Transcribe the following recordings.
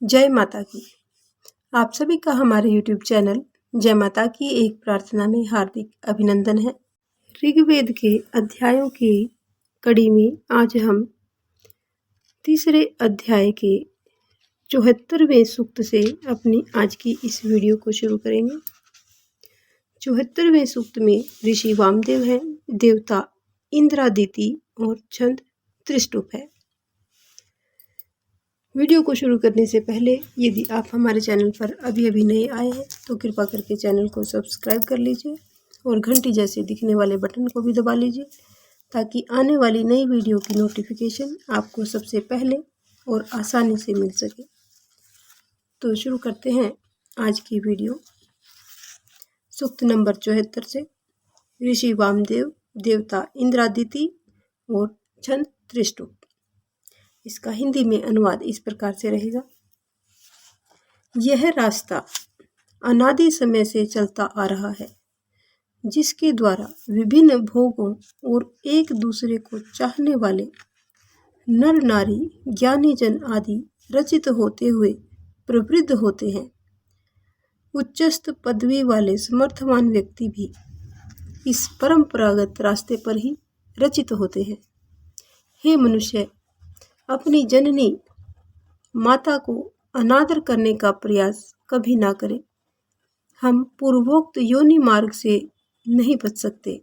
जय माता की। आप सभी का हमारे YouTube चैनल जय माता की एक प्रार्थना में हार्दिक अभिनंदन है। ऋग्वेद के अध्यायों की कड़ी में आज हम तीसरे अध्याय के 74वें सूक्त से अपनी आज की इस वीडियो को शुरू करेंगे। 74वें सूक्त में ऋषि वामदेव हैं, देवता इंद्रादिति और छंद त्रिष्टुप है। वीडियो को शुरू करने से पहले यदि आप हमारे चैनल पर अभी नए आए हैं तो कृपा करके चैनल को सब्सक्राइब कर लीजिए और घंटी जैसे दिखने वाले बटन को भी दबा लीजिए ताकि आने वाली नई वीडियो की नोटिफिकेशन आपको सबसे पहले और आसानी से मिल सके। तो शुरू करते हैं आज की वीडियो सूक्त नंबर 74 से। ऋषि वामदेव, देवता इंद्रादिति और छंद त्रिष्टुप। इसका हिंदी में अनुवाद इस प्रकार से रहेगा। यह रास्ता अनादि समय से चलता आ रहा है, जिसके द्वारा विभिन्न भोगों और एक दूसरे को चाहने वाले नर नारी, ज्ञानी जन आदि रचित होते हुए प्रवृत्त होते हैं। उच्चस्थ पदवी वाले समर्थवान व्यक्ति भी इस परंपरागत रास्ते पर ही रचित होते हैं। हे मनुष्य, अपनी जननी माता को अनादर करने का प्रयास कभी ना करें। हम पूर्वोक्त योनि मार्ग से नहीं बच सकते।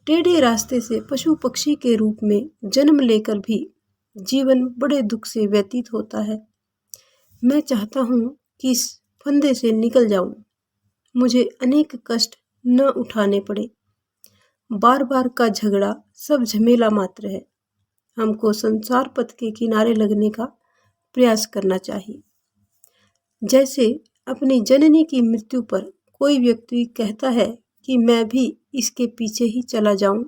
टेढ़े रास्ते से पशु पक्षी के रूप में जन्म लेकर भी जीवन बड़े दुख से व्यतीत होता है। मैं चाहता हूँ कि इस फंदे से निकल जाऊं। मुझे अनेक कष्ट न उठाने पड़े। बार बार का झगड़ा सब झमेला मात्र है। हमको संसार पथ के किनारे लगने का प्रयास करना चाहिए। जैसे अपनी जननी की मृत्यु पर कोई व्यक्ति कहता है कि मैं भी इसके पीछे ही चला जाऊं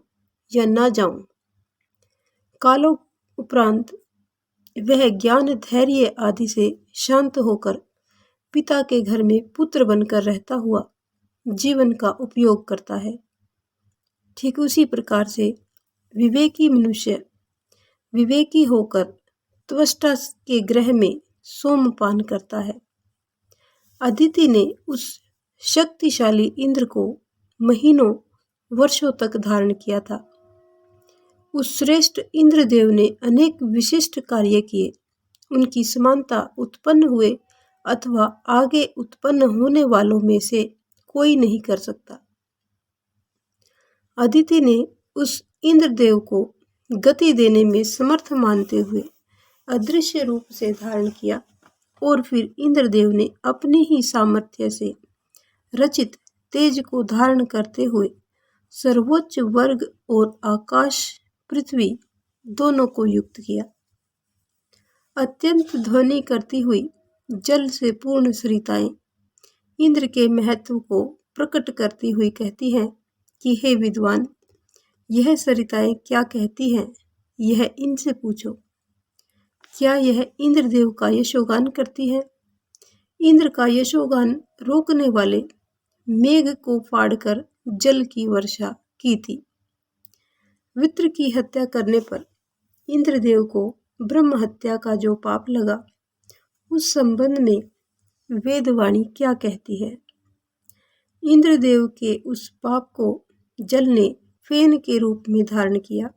या ना जाऊं। कालों उपरांत वह ज्ञान, धैर्य आदि से शांत होकर पिता के घर में पुत्र बनकर रहता हुआ जीवन का उपयोग करता है। ठीक उसी प्रकार से विवेकी मनुष्य विवेकी होकर त्वष्टा के ग्रह में सोमपान करता है। अदिति ने उस शक्तिशाली इंद्र को महीनों वर्षों तक धारण किया था। उस श्रेष्ठ इंद्रदेव ने अनेक विशिष्ट कार्य किए। उनकी समानता उत्पन्न हुए अथवा आगे उत्पन्न होने वालों में से कोई नहीं कर सकता। अदिति ने उस इंद्रदेव को गति देने में समर्थ मानते हुए अदृश्य रूप से धारण किया और फिर इंद्रदेव ने अपनी ही सामर्थ्य से रचित तेज को धारण करते हुए सर्वोच्च वर्ग और आकाश पृथ्वी दोनों को युक्त किया। अत्यंत ध्वनि करती हुई जल से पूर्ण सरिताएं इंद्र के महत्व को प्रकट करती हुई कहती हैं कि हे विद्वान, यह सरिताएं क्या कहती हैं, यह इनसे पूछो। क्या यह इंद्रदेव का यशोगान करती है? इंद्र का यशोगान रोकने वाले मेघ को फाड़कर जल की वर्षा की थी। वित्र की हत्या करने पर इंद्रदेव को ब्रह्म हत्या का जो पाप लगा, उस संबंध में वेदवाणी क्या कहती है? इंद्रदेव के उस पाप को जल ने फेन के रूप में धारण किया।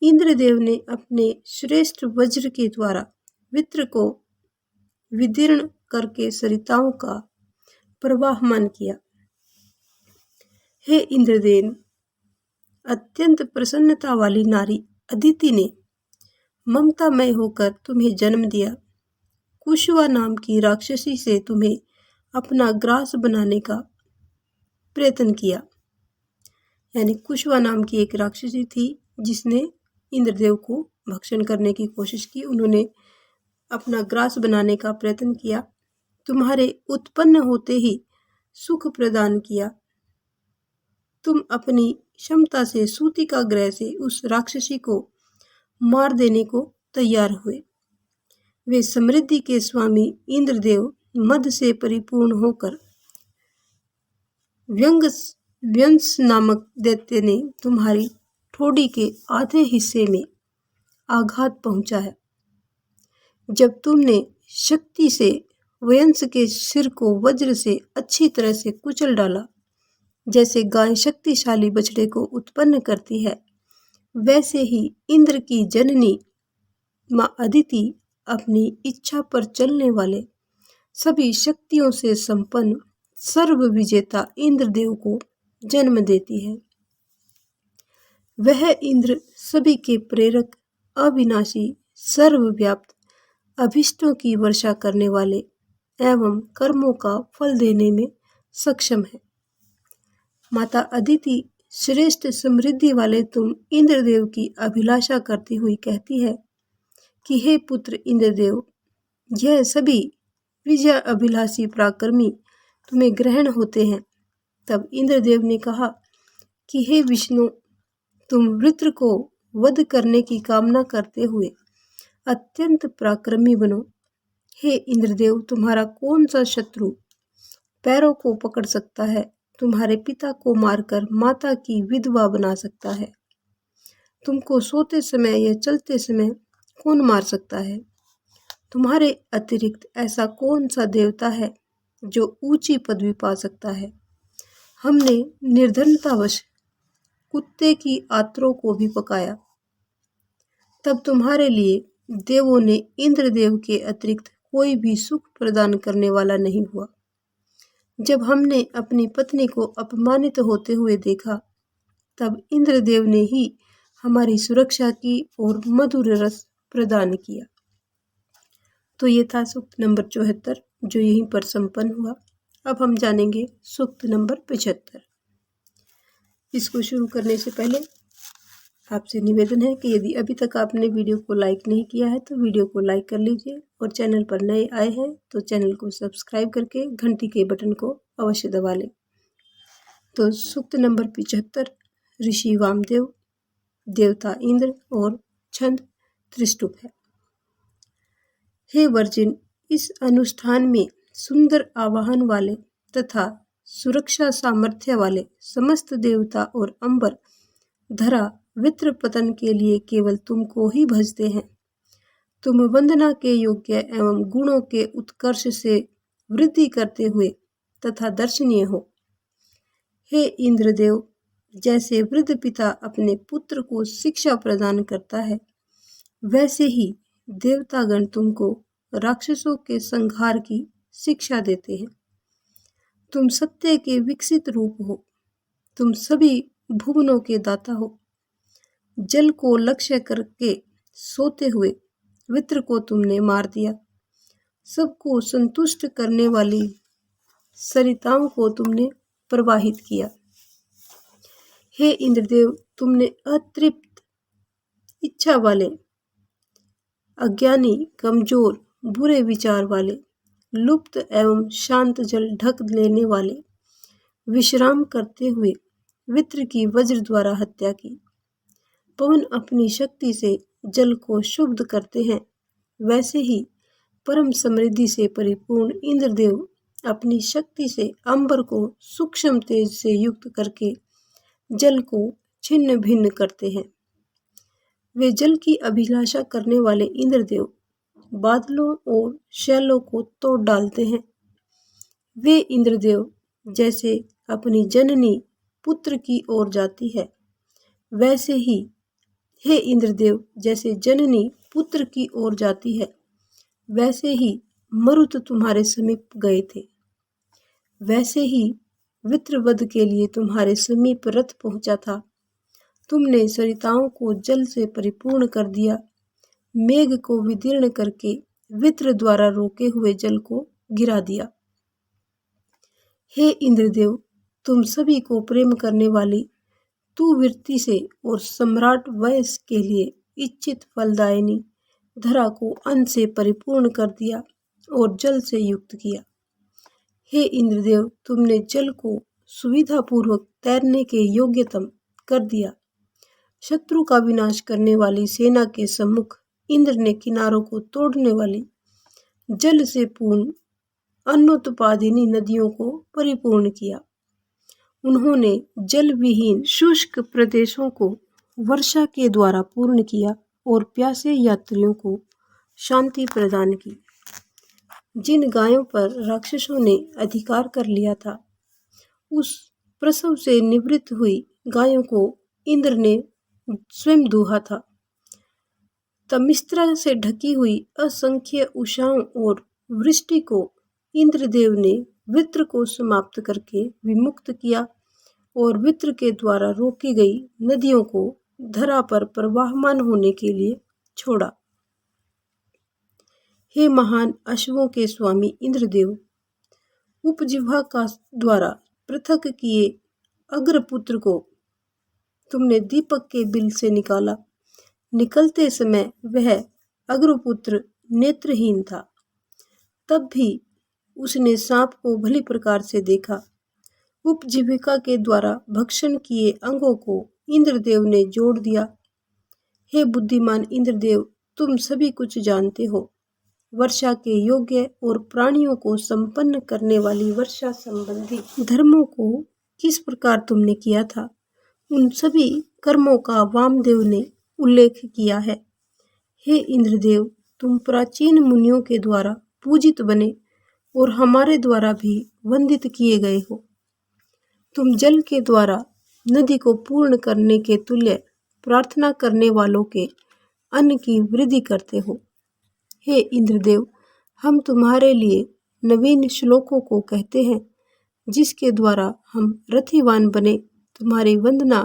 इंद्रदेव ने अपने श्रेष्ठ वज्र के द्वारा वित्र को विदीर्ण करके सरिताओं का प्रवाहमान किया। हे इंद्रदेव, अत्यंत प्रसन्नता वाली नारी अदिति ने ममतामय होकर तुम्हें जन्म दिया। कुशवा नाम की राक्षसी से तुम्हें अपना ग्रास बनाने का प्रयत्न किया। यानी कुशवा नाम की एक राक्षसी थी जिसने इंद्रदेव को भक्षण करने की कोशिश की। उन्होंने अपना ग्रास बनाने का प्रयत्न किया। तुम्हारे उत्पन्न होते ही सुख प्रदान किया। तुम अपनी क्षमता से सूतिका ग्रह से उस राक्षसी को मार देने को तैयार हुए। वे समृद्धि के स्वामी इंद्रदेव मद से परिपूर्ण होकर व्यंस नामक दैत्य ने तुम्हारी ठोड़ी के आधे हिस्से में आघात पहुंचा है। जब तुमने शक्ति से वयंस के सिर को वज्र से अच्छी तरह से कुचल डाला। जैसे गाय शक्तिशाली बछड़े को उत्पन्न करती है, वैसे ही इंद्र की जननी माँ अदिति अपनी इच्छा पर चलने वाले सभी शक्तियों से संपन्न सर्व विजेता इंद्रदेव को जन्म देती है। वह इंद्र सभी के प्रेरक, अविनाशी, सर्वव्याप्त, अभिष्टों की वर्षा करने वाले एवं कर्मों का फल देने में सक्षम है। माता अदिति श्रेष्ठ समृद्धि वाले तुम इंद्रदेव की अभिलाषा करती हुई कहती है कि हे पुत्र इंद्रदेव, यह सभी विजय अभिलाषी पराक्रमी तुम्हें ग्रहण होते हैं। तब इंद्रदेव ने कहा कि हे विष्णु, तुम वृत्र को वध करने की कामना करते हुए अत्यंत पराक्रमी बनो। हे इंद्रदेव, तुम्हारा कौन सा शत्रु पैरों को पकड़ सकता है, तुम्हारे पिता को मारकर माता की विधवा बना सकता है? तुमको सोते समय या चलते समय कौन मार सकता है? तुम्हारे अतिरिक्त ऐसा कौन सा देवता है जो ऊंची पदवी पा सकता है? हमने निर्धनतावश कुत्ते की आंतों को भी पकाया, तब तुम्हारे लिए देवों ने इंद्रदेव के अतिरिक्त कोई भी सुख प्रदान करने वाला नहीं हुआ। जब हमने अपनी पत्नी को अपमानित होते हुए देखा, तब इंद्रदेव ने ही हमारी सुरक्षा की और मधुर रस प्रदान किया। तो ये था सूक्त नंबर 74, जो यहीं पर संपन्न हुआ। अब हम जानेंगे सूक्त नंबर 75। इसको शुरू करने से पहले आपसे निवेदन है कि यदि अभी तक आपने वीडियो को लाइक नहीं किया है तो वीडियो को लाइक कर लीजिए, और चैनल पर नए आए हैं तो चैनल को सब्सक्राइब करके घंटी के बटन को अवश्य दबा लें। तो सूक्त नंबर 75 ऋषि वामदेव, देवता इंद्र और छंद त्रिष्टुप है। हे वर्जिन, इस अनुष्ठान में सुंदर आवाहन वाले तथा सुरक्षा सामर्थ्य वाले समस्त देवता और अंबर, धरा, वित्र पतन के लिए केवल तुमको ही भजते हैं। तुम वंदना के योग्य एवं गुणों के उत्कर्ष से वृद्धि करते हुए तथा दर्शनीय हो। हे इंद्रदेव, जैसे वृद्ध पिता अपने पुत्र को शिक्षा प्रदान करता है, वैसे ही देवतागण तुमको राक्षसों के संहार की शिक्षा देते हैं। तुम सत्य के विकसित रूप हो, तुम सभी भुवनों के दाता हो। जल को लक्ष्य करके सोते हुए वित्र को तुमने मार दिया। सबको संतुष्ट करने वाली सरिताओं को तुमने प्रवाहित किया। हे इंद्रदेव, तुमने अतृप्त इच्छा वाले, अज्ञानी, कमजोर, बुरे विचार वाले, लुप्त एवं शांत जल ढक लेने वाले, विश्राम करते हुए वित्र की वज्र द्वारा हत्या की। पवन अपनी शक्ति से जल को शुद्ध करते हैं, वैसे ही परम समृद्धि से परिपूर्ण इंद्रदेव अपनी शक्ति से अंबर को सूक्ष्म तेज से युक्त करके जल को छिन्न भिन्न करते हैं। वे जल की अभिलाषा करने वाले इंद्रदेव बादलों और शैलों को तोड़ डालते हैं। वे इंद्रदेव जैसे अपनी जननी पुत्र की ओर जाती है, वैसे ही हे इंद्रदेव, जैसे जननी पुत्र की ओर जाती है, वैसे ही मरुत तुम्हारे समीप गए थे। वैसे ही वित्रवध के लिए तुम्हारे समीप रथ पहुंचा था। तुमने सरिताओं को जल से परिपूर्ण कर दिया, मेघ को विदीर्ण करके वित्र द्वारा रोके हुए जल को गिरा दिया। हे इंद्रदेव, तुम सभी को प्रेम करने वाली तू वृत्ति से और सम्राट वयस के लिए इच्छित फलदायिनी धरा को अन्न से परिपूर्ण कर दिया और जल से युक्त किया। हे इंद्रदेव, तुमने जल को सुविधापूर्वक तैरने के योग्यतम कर दिया। शत्रु का विनाश करने वाली सेना के सम्मुख इंद्र ने किनारों को तोड़ने वाली जल से पूर्ण अन्नोत्पादिनी नदियों को परिपूर्ण किया। उन्होंने जल विहीन शुष्क प्रदेशों को वर्षा के द्वारा पूर्ण किया और प्यासे यात्रियों को शांति प्रदान की। जिन गायों पर राक्षसों ने अधिकार कर लिया था, उस प्रसव से निवृत्त हुई गायों को इंद्र ने स्वयं दूहा था। तमिस्त्रा से ढकी हुई असंख्य उषाओं और वृष्टि को इंद्रदेव ने वृत्र को समाप्त करके विमुक्त किया और वृत्र के द्वारा रोकी गई नदियों को धरा पर प्रवाहमान होने के लिए छोड़ा। हे महान अश्वों के स्वामी इंद्रदेव, उपजिह्वा का द्वारा पृथक किए अग्रपुत्र को तुमने दीपक के बिल से निकाला। निकलते समय वह अग्रपुत्र नेत्रहीन था, तब भी उसने सांप को भली प्रकार से देखा। उपजीविका के द्वारा भक्षण किए अंगों को इंद्रदेव ने जोड़ दिया। हे बुद्धिमान इंद्रदेव, तुम सभी कुछ जानते हो। वर्षा के योग्य और प्राणियों को संपन्न करने वाली वर्षा संबंधी धर्मों को किस प्रकार तुमने किया था, उन सभी कर्मों का वामदेव ने उल्लेख किया है। हे इंद्रदेव, तुम प्राचीन मुनियों के द्वारा पूजित बने और हमारे द्वारा भी वंदित किए गए हो। तुम जल के द्वारा नदी को पूर्ण करने के तुल्य प्रार्थना करने वालों के अन्न की वृद्धि करते हो। हे इंद्रदेव, हम तुम्हारे लिए नवीन श्लोकों को कहते हैं, जिसके द्वारा हम रथिवान बने तुम्हारी वंदना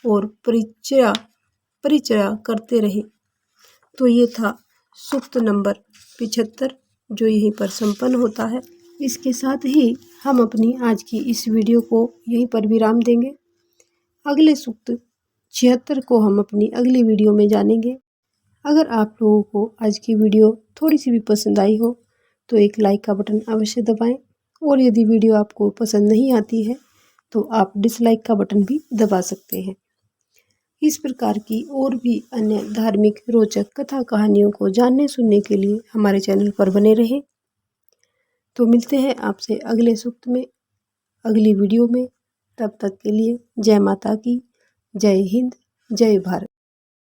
और परिचर्या करते रहे। तो ये था सूक्त नंबर 75, जो यहीं पर संपन्न होता है। इसके साथ ही हम अपनी आज की इस वीडियो को यहीं पर विराम देंगे। अगले सूक्त 76 को हम अपनी अगली वीडियो में जानेंगे। अगर आप लोगों को आज की वीडियो थोड़ी सी भी पसंद आई हो तो एक लाइक का बटन अवश्य दबाएं, और यदि वीडियो आपको पसंद नहीं आती है तो आप डिसलाइक का बटन भी दबा सकते हैं। इस प्रकार की और भी अन्य धार्मिक रोचक कथा कहानियों को जानने सुनने के लिए हमारे चैनल पर बने रहें। तो मिलते हैं आपसे अगले सूक्त में, अगली वीडियो में। तब तक के लिए जय माता की, जय हिंद, जय भारत।